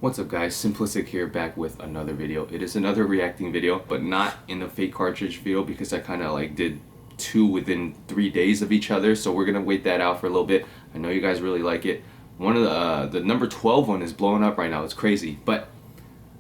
What's up guys, SMPLSCK here, back with another video. It is another reacting video, but not in the fake cartridge video because I kind of like did two within 3 days of each other, so we're gonna wait that out for a little bit. I know you guys really like it. One of the number 12 one is blowing up right now, it's crazy. But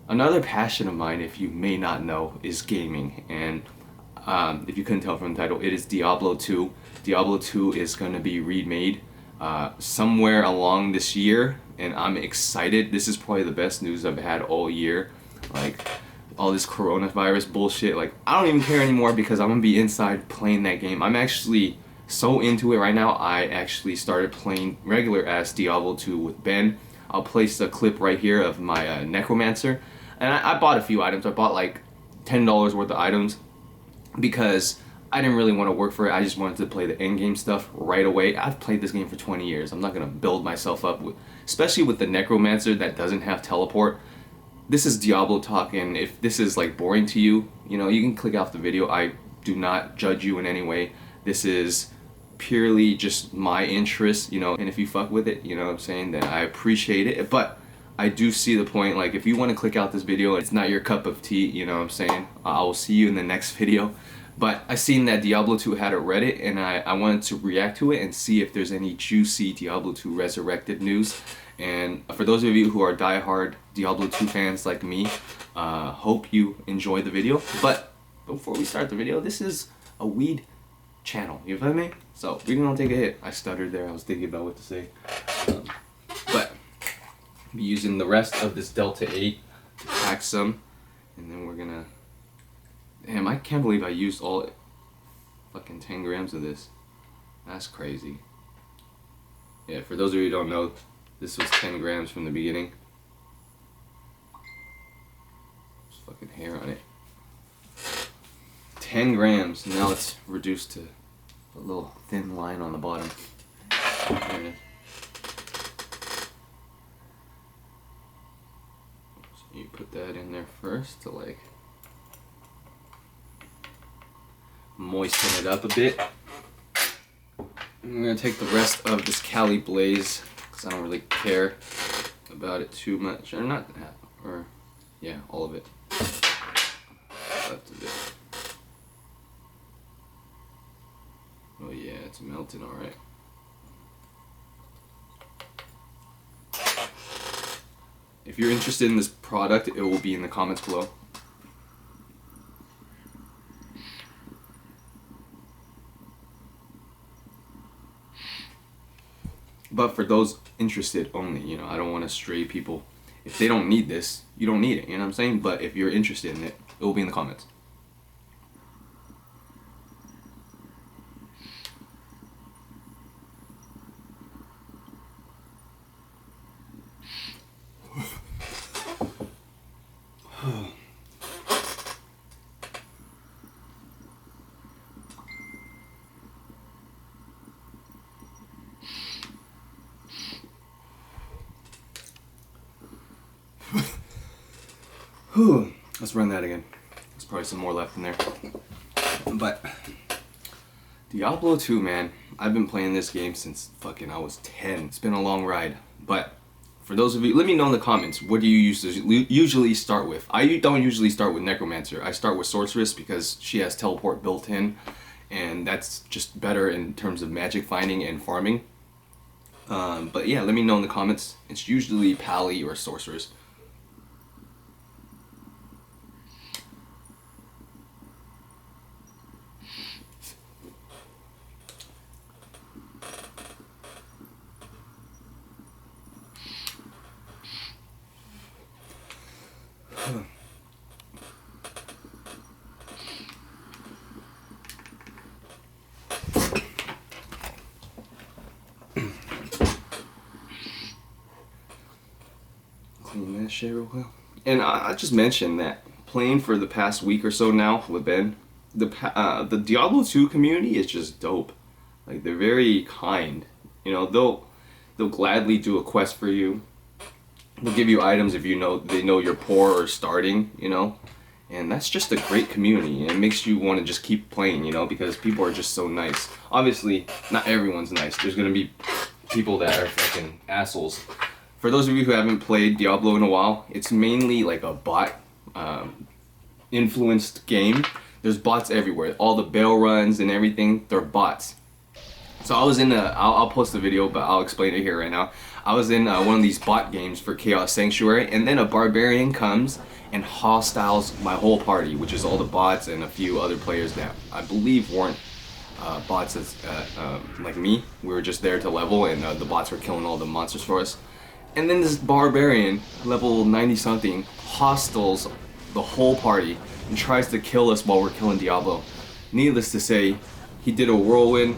another passion of mine, if you may not know, is gaming. And if you couldn't tell from the title, it is Diablo 2. Diablo 2 is gonna be remade somewhere along this year, and I'm excited. This is probably the best news I've had all year. Like, all this coronavirus bullshit, like, I don't even care anymore because I'm gonna be inside playing that game. I'm actually so into it right now. I actually started playing regular ass Diablo 2 with Ben. I'll place a clip right here of my Necromancer, and I bought a few items. I bought like $10 worth of items because I didn't really want to work for it. I just wanted to play the end game stuff right away. I've played this game for 20 years. I'm not going to build myself up, especially with the Necromancer that doesn't have teleport. This is Diablo talk, and if this is like boring to you, you know, you can click off the video. I do not judge you in any way. This is purely just my interest, you know, and if you fuck with it, you know what I'm saying, then I appreciate it. But I do see the point. Like, if you want to click out this video, it's not your cup of tea, you know what I'm saying, I will see you in the next video. But I seen that Diablo 2 had a Reddit, and I wanted to react to it and see if there's any juicy Diablo 2 Resurrected news. And for those of you who are diehard Diablo 2 fans like me, hope you enjoy the video. But before we start the video, this is a weed channel, you feel me? So we're gonna take a hit. I stuttered there, I was thinking about what to say. But I'll be using the rest of this Delta 8 to pack some, and then we're gonna... Damn, I can't believe I used all fucking 10 grams of this. That's crazy. Yeah, for those of you who don't know, this was 10 grams from the beginning. There's fucking hair on it. 10 grams. Now it's reduced to a little thin line on the bottom. There it is. So you put that in there first to like moisten it up a bit. I'm gonna take the rest of this Cali Blaze because I don't really care about it too much, or not, or yeah, all of it. Left of it. Oh yeah, it's melting all right. If you're interested in this product, it will be in the comments below. But for those interested only, you know, I don't want to stray people. If they don't need this, you don't need it, you know what I'm saying? But if you're interested in it, it will be in the comments. Let's run that again. There's probably some more left in there. But Diablo 2, man, I've been playing this game since fucking I was 10. It's been a long ride. But for those of you, let me know in the comments, what do you usually start with? I don't usually start with Necromancer. I start with Sorceress because she has teleport built in, and that's just better in terms of magic finding and farming. But yeah, let me know in the comments. It's usually Pally or Sorceress. Clean that shit real quick. And I just mentioned that playing for the past week or so now with Ben, the Diablo 2 community is just dope. Like, they're very kind. You know, they'll gladly do a quest for you. They'll give you items if they know you're poor or starting, you know. And that's just a great community, and it makes you want to just keep playing, you know, because people are just so nice. Obviously, not everyone's nice. There's gonna be people that are fucking assholes. For those of you who haven't played Diablo in a while, it's mainly like a bot influenced game. There's bots everywhere. All the bail runs and everything, they're bots. So I was in I'll post the video, but I'll explain it here right now. I was in one of these bot games for Chaos Sanctuary, and then a barbarian comes and hostiles my whole party, which is all the bots and a few other players that I believe weren't bots as like me. We were just there to level, and the bots were killing all the monsters for us. And then this barbarian, level 90 something, hostiles the whole party and tries to kill us while we're killing Diablo. Needless to say, he did a whirlwind.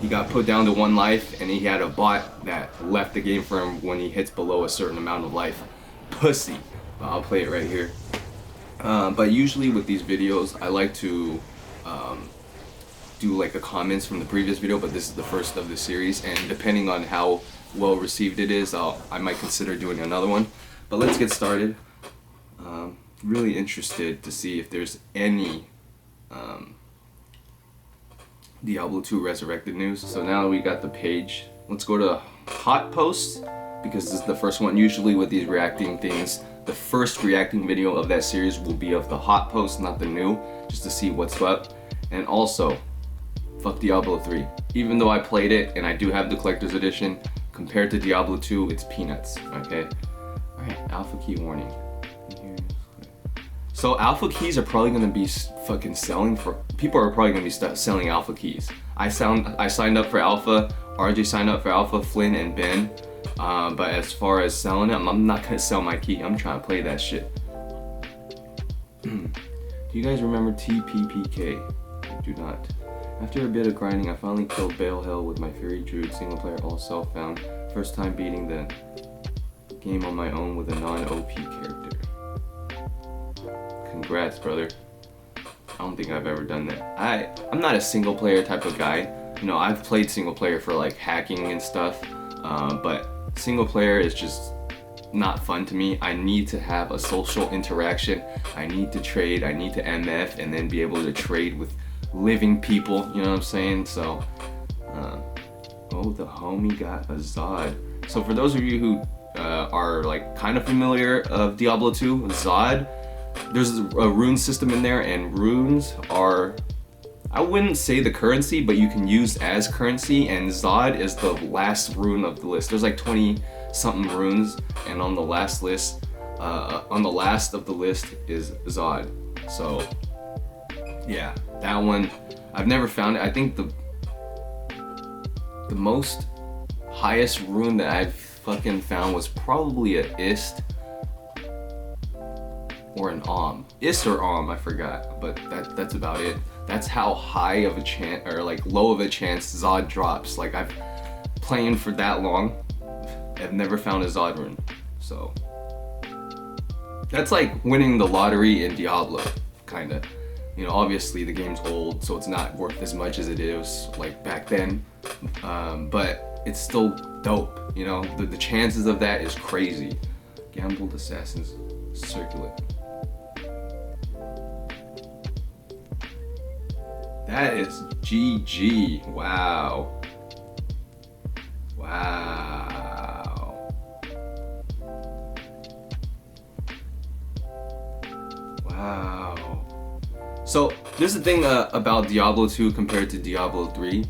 He got put down to 1 life, and he had a bot that left the game for him when he hits below a certain amount of life. Pussy. I'll play it right here. But usually with these videos, I like to do like the comments from the previous video, but this is the first of the series, and depending on how well received it is, I might consider doing another one. But let's get started. Really interested to see if there's any Diablo II Resurrected news. So now we got the page. Let's go to hot posts, because this is the first one. Usually with these reacting things, the first reacting video of that series will be of the hot post, not the new, just to see what's up. And also, fuck Diablo 3. Even though I played it and I do have the collector's edition, compared to Diablo 2, it's peanuts, okay? Alright, alpha key warning. So alpha keys are probably gonna be fucking selling for, people are probably gonna be selling alpha keys. I signed up for alpha, RJ signed up for alpha, Flynn and Ben. But as far as selling them, I'm not gonna sell my key. I'm trying to play that shit. Do you guys remember TPPK? I do not. After a bit of grinding, I finally killed Bale Hell with my Fury Druid single player all self-found. First time beating the game on my own with a non-OP character. Congrats, brother. I don't think I've ever done that. I'm not a single player type of guy. You know, I've played single player for like hacking and stuff, but single player is just not fun to me. I need to have a social interaction. I need to trade. I need to MF and then be able to trade with living people. You know what I'm saying? So, oh, the homie got a Zod. So for those of you who are like kind of familiar of Diablo 2, Zod, there's a rune system in there, and runes are, I wouldn't say the currency, but you can use as currency, and Zod is the last rune of the list. There's like 20 something runes, and on the last list, on the last of the list is Zod. So yeah, that one, I've never found it. I think the most highest rune that I've fucking found was probably a Ist or an Ist or I forgot, but that's about it. That's how high of a chance, or like low of a chance Zod drops. Like I've playing for that long, I've never found a Zod rune. So that's like winning the lottery in Diablo, kinda. You know, obviously the game's old, so it's not worth as much as it is like back then, but it's still dope. You know, the chances of that is crazy. Gambled Assassin's Circular. That is GG. Wow. Wow. Wow. So there's the thing about Diablo 2 compared to Diablo 3.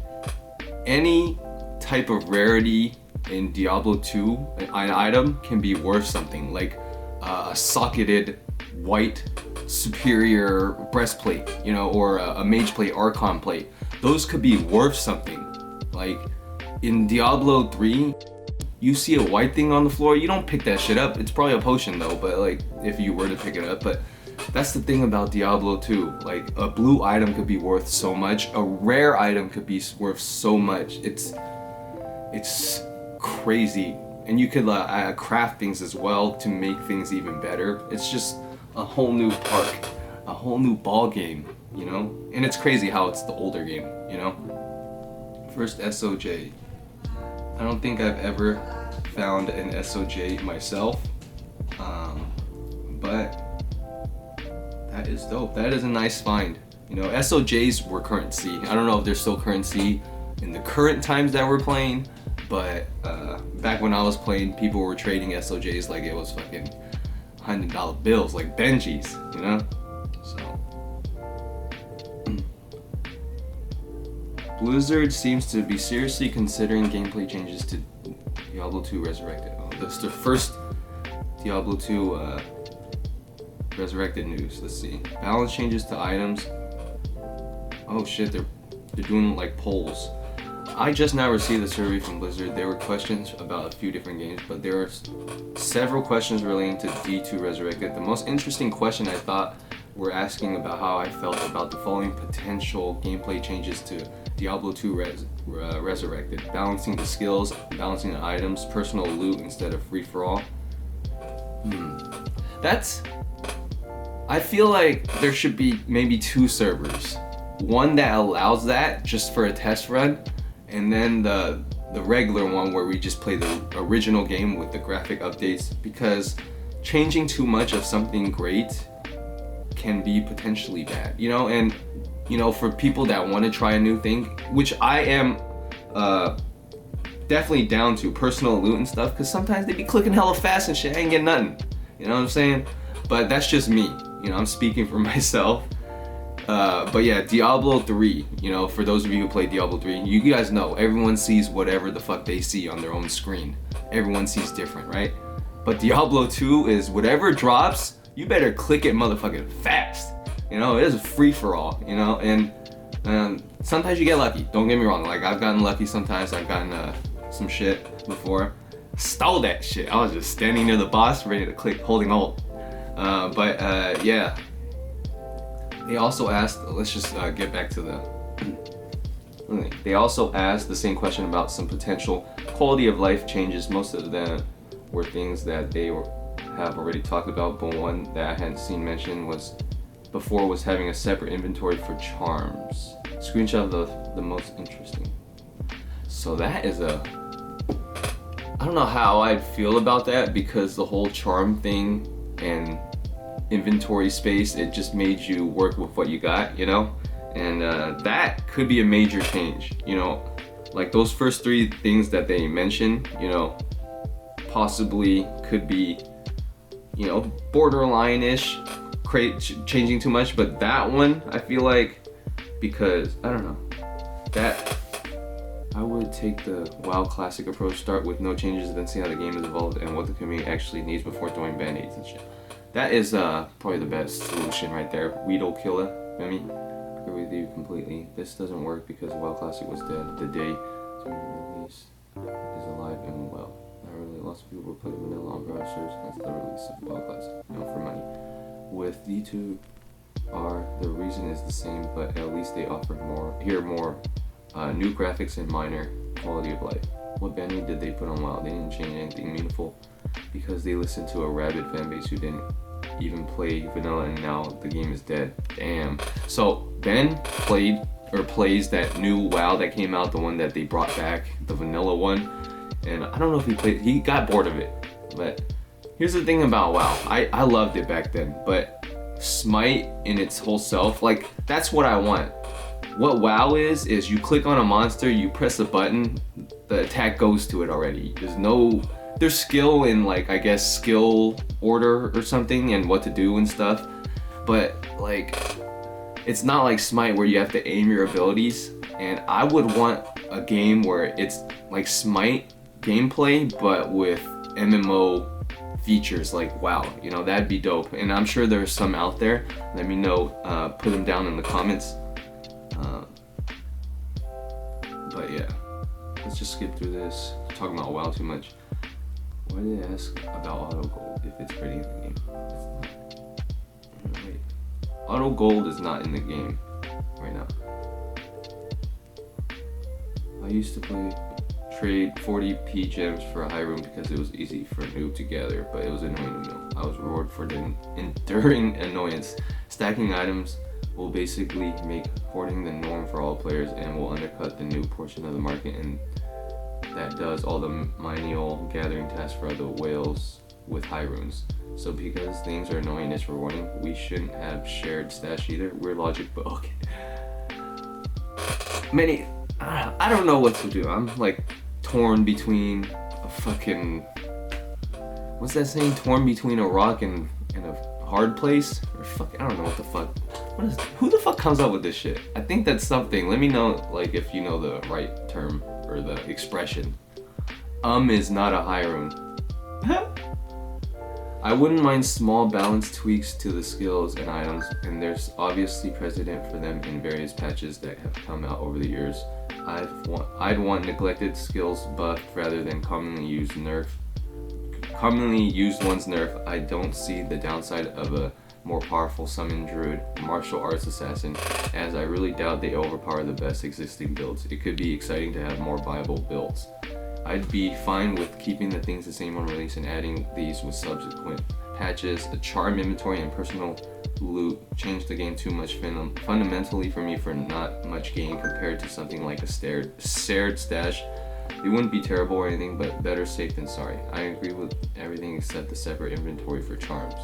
Any type of rarity in Diablo 2, an item can be worth something, like a socketed white superior breastplate, you know, or a mage plate, archon plate. Those could be worth something. Like in Diablo 3, you see a white thing on the floor, you don't pick that shit up. It's probably a potion though, but like if you were to pick it up. But that's the thing about Diablo 2. Like a blue item could be worth so much, a rare item could be worth so much. It's crazy. And you could craft things as well to make things even better. It's just a whole new park, a whole new ball game, you know? And it's crazy how it's the older game, you know? First SOJ. I don't think I've ever found an SOJ myself, but that is dope. That is a nice find. You know, SOJs were currency. I don't know if they're still currency in the current times that we're playing, But back when I was playing, people were trading SOJs like it was fucking $100 bills, like Benjis, you know? So Blizzard seems to be seriously considering gameplay changes to Diablo II Resurrected. Oh, that's the first Diablo II Resurrected news. Let's see. Balance changes to items. Oh shit, they're doing like polls. I just now received a survey from Blizzard. There were questions about a few different games, but there are several questions relating to D2 Resurrected. The most interesting question I thought were asking about how I felt about the following potential gameplay changes to Diablo II Resurrected. Balancing the skills, balancing the items, personal loot instead of free-for-all. I feel like there should be maybe 2 servers. One that allows that just for a test run, and then the regular one where we just play the original game with the graphic updates, because changing too much of something great can be potentially bad, you know? And you know, for people that want to try a new thing, which I am definitely down to, personal loot and stuff, because sometimes they be clicking hella fast and shit, I ain't getting nothing, you know what I'm saying? But that's just me, you know, I'm speaking for myself. But yeah, Diablo 3, you know, for those of you who play Diablo 3, you guys know everyone sees whatever the fuck they see on their own screen. Everyone sees different, right? But Diablo 2 is whatever drops, you better click it motherfucking fast. You know, it is a free-for-all, you know, and sometimes you get lucky. Don't get me wrong, like I've gotten lucky sometimes. I've gotten some shit before. Stole that shit. I was just standing near the boss ready to click holding Alt. But yeah. They also asked, let's just get back to the... They also asked the same question about some potential quality of life changes. Most of them were things that they have already talked about, but one that I hadn't seen mentioned was having a separate inventory for charms. Screenshot of the most interesting. So that is I don't know how I'd feel about that, because the whole charm thing and inventory space, it just made you work with what you got, you know? And that could be a major change, you know? Like those first 3 things that they mentioned, you know, possibly could be, you know, borderline-ish, changing too much, but that one, I feel like, because, I don't know, that I would take the WoW Classic approach, start with no changes, then see how the game has evolved and what the community actually needs before throwing band-aids and shit. That is probably the best solution right there. Weedle killer. I mean, I agree with you completely. This doesn't work because WoW Classic was dead the day it's released is alive and well. Not really. Lots of people were playing vanilla on browsers since the release of WoW Classic, you know, for money. With D2R, the reason is the same, but at least they offer more new graphics and minor quality of life. What band-aid did they put on WoW? They didn't change anything meaningful, because they listened to a rabid fanbase who didn't even play vanilla, and now the game is dead. Damn. So Ben plays that new WoW that came out, the one that they brought back, the vanilla one, and I don't know if he got bored of it. But here's the thing about WoW, I loved it back then, but Smite in its whole self, like, that's what I want. What WoW is you click on a monster, you press a button, the attack goes to it already. There's skill in, like, I guess skill order or something and what to do and stuff, but like it's not like Smite where you have to aim your abilities. And I would want a game where it's like Smite gameplay but with MMO features like WoW, you know, that'd be dope. And I'm sure there's some out there. Let me know, put them down in the comments. But yeah, let's just skip through this. I'm talking about WoW too much. Why did they ask about auto gold if it's already in the game? It's not. Wait. Auto gold is not in the game right now. I used to trade 40p gems for a high room because it was easy for a noob to gather, but it was annoying to know. I was rewarded for the enduring annoyance. Stacking items will basically make hoarding the norm for all players and will undercut the new portion of the market, and that does all the manual gathering tasks for other whales with high runes. So because things are annoying and it's rewarding, we shouldn't have shared stash either. Weird logic, but okay. I don't know what to do. I'm like torn between a fucking, what's that saying? Torn between a rock and a hard place? Or fuck, I don't know what the fuck. Who the fuck comes up with this shit? I think that's something. Let me know, like, if you know the right term or the expression. Is not a Hyrule. I wouldn't mind small balance tweaks to the skills and items, and there's obviously precedent for them in various patches that have come out over the years. I'd want neglected skills buffed rather than commonly used ones nerf. I don't see the downside of a more powerful summon druid, martial arts assassin, as I really doubt they overpower the best existing builds. It could be exciting to have more viable builds. I'd be fine with keeping the things the same on release and adding these with subsequent patches. A charm inventory and personal loot changed the game too much fundamentally for me for not much gain compared to something like a shared stash. It wouldn't be terrible or anything, but better safe than sorry. I agree with everything except the separate inventory for charms.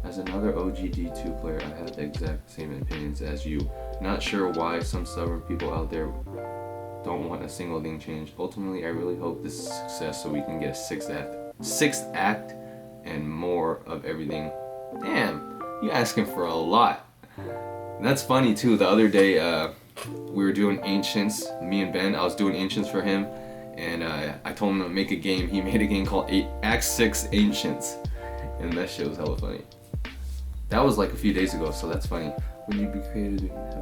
As another OG D2 player, I have the exact same opinions as you. Not sure why some stubborn people out there don't want a single thing changed. Ultimately, I really hope this is a success so we can get a sixth act and more of everything. Damn, you asking for a lot. And that's funny too. The other day, we were doing Ancients. Me and Ben, I was doing Ancients for him, and I told him to make a game. He made a game called Act 6 Ancients, and that shit was hella funny. That was like a few days ago, so that's funny. Would you be creative to have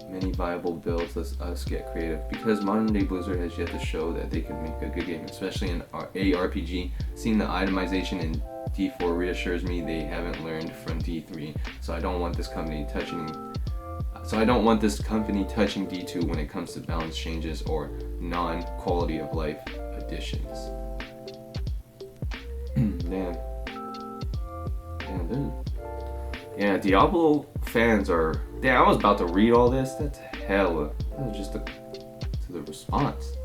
many viable builds? Let's us get creative. Because modern day Blizzard has yet to show that they can make a good game, especially in ARPG. Seeing the itemization in D4 reassures me they haven't learned from D3. So I don't want this company touching D2 when it comes to balance changes or non-quality of life additions. Damn, dude. Yeah, Diablo fans are. Damn, I was about to read all this. That's hella. That was just to the response.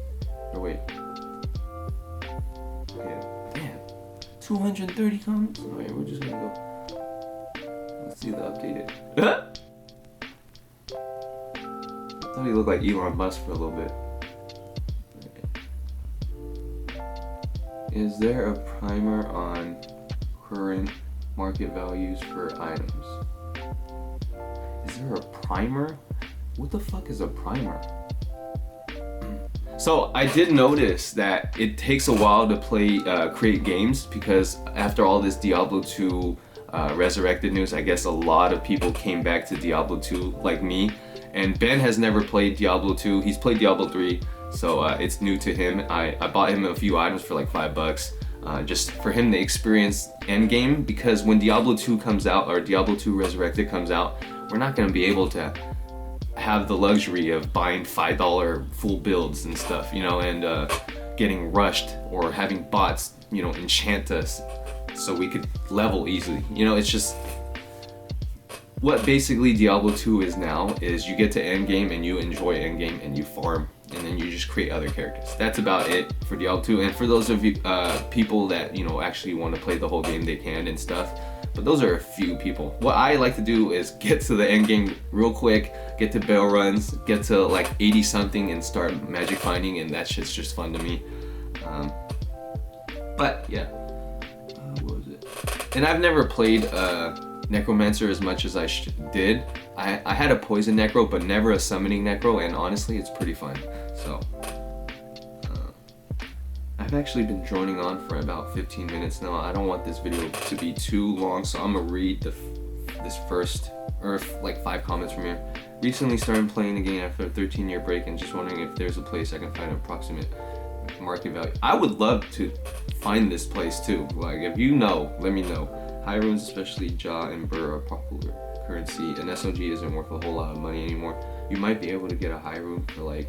Oh wait. Yeah, damn. 230 comments. Alright, we're just gonna go. Let's see the updated. I thought he looked like Elon Musk for a little bit. Is there a primer on current market values for items? Is there a primer? What the fuck is a primer? So I did notice that it takes a while to create games, because after all this Diablo II Resurrected news, I guess a lot of people came back to Diablo 2 like me. And Ben has never played Diablo 2. He's played Diablo 3, so it's new to him. I bought him a few items for like $5. Just for him to experience endgame, because when Diablo 2 comes out, or Diablo 2 Resurrected comes out, we're not going to be able to have the luxury of buying $5 full builds and stuff, you know, and getting rushed, or having bots, you know, enchant us so we could level easily. You know, it's just what basically Diablo 2 is now, is you get to endgame and you enjoy endgame and you farm, and then you just create other characters. That's about it for Diablo 2. And for those of you people that, you know, actually want to play the whole game, they can and stuff. But those are a few people. What I like to do is get to the end game real quick, get to bell runs, get to like 80 something and start magic finding, and that shit's just fun to me. But yeah, what was it? And I've never played Necromancer as much as I did. I had a poison necro, but never a summoning necro, and honestly it's pretty fun. So I've actually been droning on for about 15 minutes now. I don't want this video to be too long, so I'm gonna read this first, or like 5 comments from here. Recently started playing the game after a 13-year break, and just wondering if there's a place I can find an approximate market value. I would love to find this place too. Like, if you know, let me know. High runes, especially Ja and Burr, are popular currency, and SOG isn't worth a whole lot of money anymore. You might be able to get a high rune for like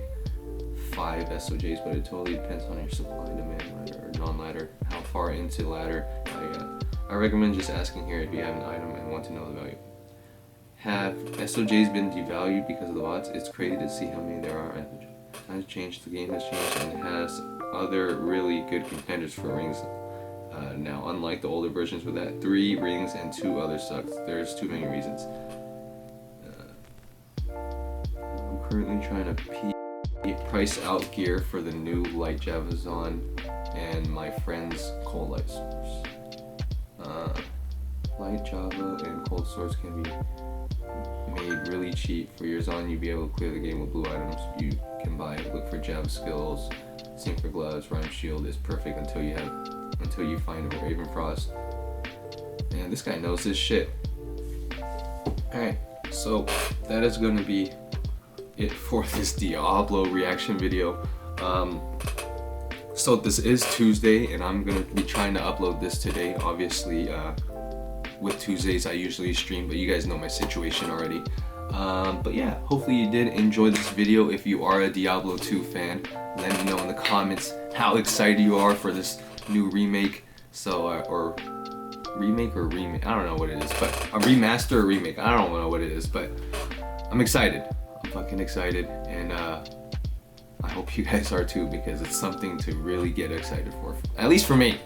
5 SOJs, but it totally depends on your supply and demand ladder or non-ladder, how far into ladder I got. I recommend just asking here if you have an item and want to know the value. Have SOJs been devalued because of the bots? It's crazy to see how many there are. Times changed, the game has changed, and it has other really good contenders for rings now, unlike the older versions with that 3 rings and 2 other sucks. There's too many reasons. I'm currently trying to peak price out gear for the new light Java Zon and my friend's cold light source. Light Java and cold source can be made really cheap. For your Zon, you'll be able to clear the game with blue items. You can buy it. Look for Java skills. Sync for gloves. Rhyme shield is perfect until you find a Raven Frost. Man, this guy knows his shit. Alright, so that is gonna be it for this Diablo reaction video. So this is Tuesday, and I'm gonna be trying to upload this today. Obviously, with Tuesdays I usually stream, but you guys know my situation already. But yeah, hopefully you did enjoy this video. If you are a Diablo 2 fan, let me know in the comments how excited you are for this new remake. So, or remake, I don't know what it is, but a remaster or remake, I don't know what it is, but I'm excited. I'm fucking excited, and I hope you guys are too, because it's something to really get excited for, at least for me.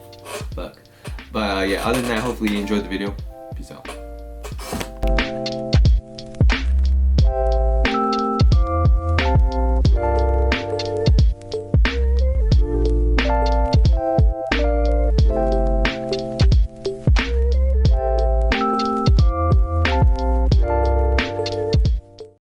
But yeah, other than that, hopefully you enjoyed the video.